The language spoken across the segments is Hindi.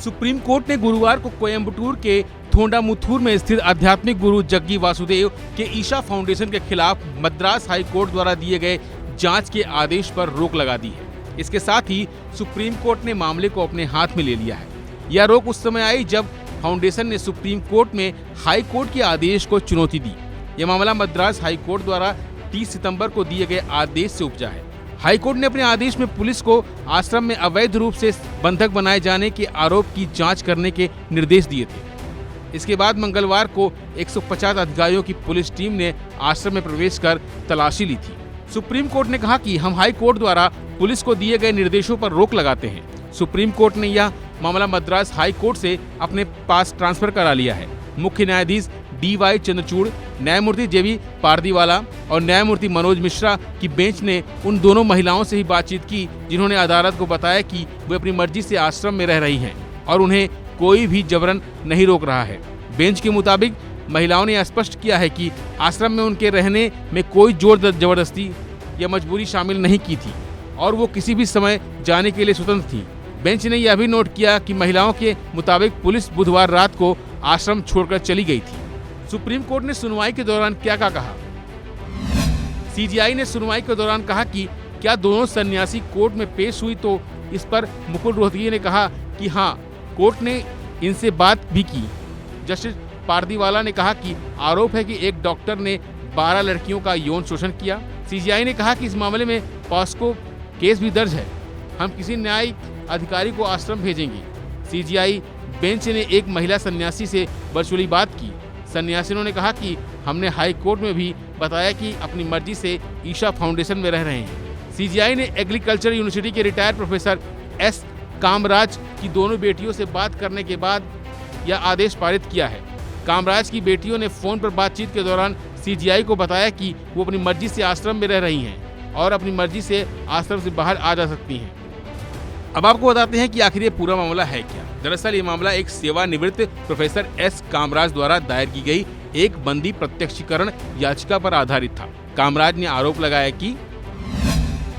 सुप्रीम कोर्ट ने गुरुवार को कोयम्बटूर के थोंडामुथुर में स्थित आध्यात्मिक गुरु जग्गी वासुदेव के ईशा फाउंडेशन के खिलाफ मद्रास हाई कोर्ट द्वारा दिए गए जांच के आदेश पर रोक लगा दी है। इसके साथ ही सुप्रीम कोर्ट ने मामले को अपने हाथ में ले लिया है। यह रोक उस समय आई जब फाउंडेशन ने सुप्रीम कोर्ट में हाई कोर्ट के आदेश को चुनौती दी। यह मामला मद्रास हाई कोर्ट द्वारा 30 सितंबर को दिए गए आदेश से उपजा है। हाई कोर्ट ने अपने आदेश में पुलिस को आश्रम में अवैध रूप से बंधक बनाए जाने के आरोप की जांच करने के निर्देश दिए थे। इसके बाद मंगलवार को 150 अधिकारियों की पुलिस टीम ने आश्रम में प्रवेश कर तलाशी ली थी। सुप्रीम कोर्ट ने कहा कि हम हाई कोर्ट द्वारा पुलिस को दिए गए निर्देशों पर रोक लगाते हैं। सुप्रीम कोर्ट ने यह मामला मद्रास हाई कोर्ट से अपने पास ट्रांसफर करा लिया है। मुख्य न्यायाधीश DY चंद्रचूड़, न्यायमूर्ति JB पारदीवाला और न्यायमूर्ति मनोज मिश्रा की बेंच ने उन दोनों महिलाओं से ही बातचीत की जिन्होंने अदालत को बताया कि वे अपनी मर्जी से आश्रम में रह रही हैं और उन्हें कोई भी जबरन नहीं रोक रहा है। बेंच के मुताबिक महिलाओं ने स्पष्ट किया है कि आश्रम में उनके रहने में कोई जोर जबरदस्ती या मजबूरी शामिल नहीं की थी और वो किसी भी समय जाने के लिए स्वतंत्र थी। बेंच ने यह भी नोट किया कि महिलाओं के मुताबिक पुलिस बुधवार रात को आश्रम छोड़कर चली गई थी। सुप्रीम कोर्ट ने सुनवाई के दौरान क्या कहा? CJI ने सुनवाई के दौरान कहा कि क्या दोनों सन्यासी कोर्ट में पेश हुई, तो इस पर मुकुल रोहतगी ने कहा कि हाँ, कोर्ट ने इनसे बात भी की। जस्टिस पारदीवाला ने कहा कि आरोप है कि एक डॉक्टर ने 12 लड़कियों का यौन शोषण किया। CJI ने कहा कि इस मामले में पॉस्को केस भी दर्ज है। हम किसी न्यायिक अधिकारी को आश्रम भेजेंगे। CJI बेंच ने एक महिला सन्यासी से वर्चुअली बात की। सन्यासिनों ने कहा कि हमने हाई कोर्ट में भी बताया कि अपनी मर्जी से ईशा फाउंडेशन में रह रहे हैं। CJI ने एग्रीकल्चर यूनिवर्सिटी के रिटायर्ड प्रोफेसर S कामराज की दोनों बेटियों से बात करने के बाद यह आदेश पारित किया है। कामराज की बेटियों ने फोन पर बातचीत के दौरान CJI को बताया कि वो अपनी मर्जी से आश्रम में रह रही हैं और अपनी मर्जी से आश्रम से बाहर आ जा सकती हैं। अब आपको बताते हैं कि आखिर ये पूरा मामला है क्या। दरअसल ये मामला एक सेवानिवृत्त प्रोफेसर S कामराज द्वारा दायर की गई एक बंदी प्रत्यक्षीकरण याचिका पर आधारित था। कामराज ने आरोप लगाया कि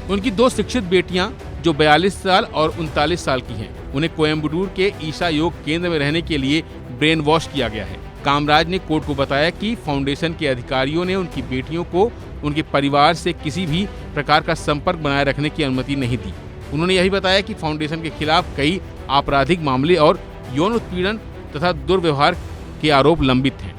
उनकी 2 शिक्षित बेटियां जो 42 साल और 39 साल की हैं, उन्हें कोयम्बटूर के ईशा योग केंद्र में रहने के लिए ब्रेन वॉश किया गया है। कामराज ने कोर्ट को बताया कि फाउंडेशन के अधिकारियों ने उनकी बेटियों को उनके परिवार से किसी भी प्रकार का संपर्क बनाए रखने की अनुमति नहीं दी। उन्होंने यही बताया कि फाउंडेशन के खिलाफ कई आपराधिक मामले और यौन उत्पीड़न तथा दुर्व्यवहार के आरोप लंबित हैं।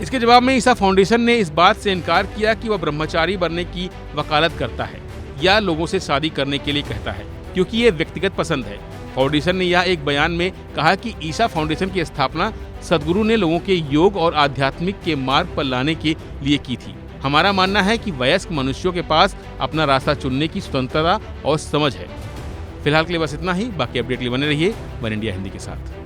इसके जवाब में ईशा फाउंडेशन ने इस बात से इनकार किया कि वह ब्रह्मचारी बनने की वकालत करता है या लोगों से शादी करने के लिए कहता है, क्योंकि ये व्यक्तिगत पसंद है। फाउंडेशन ने यह एक बयान में कहा कि ईशा फाउंडेशन की स्थापना सदगुरु ने लोगों के योग और आध्यात्मिक के मार्ग पर लाने के लिए की थी। हमारा मानना है कि वयस्क मनुष्यों के पास अपना रास्ता चुनने की स्वतंत्रता और समझ है। फिलहाल के लिए बस इतना ही। बाकी अपडेट के लिए बने रहिए वन इंडिया हिंदी के साथ।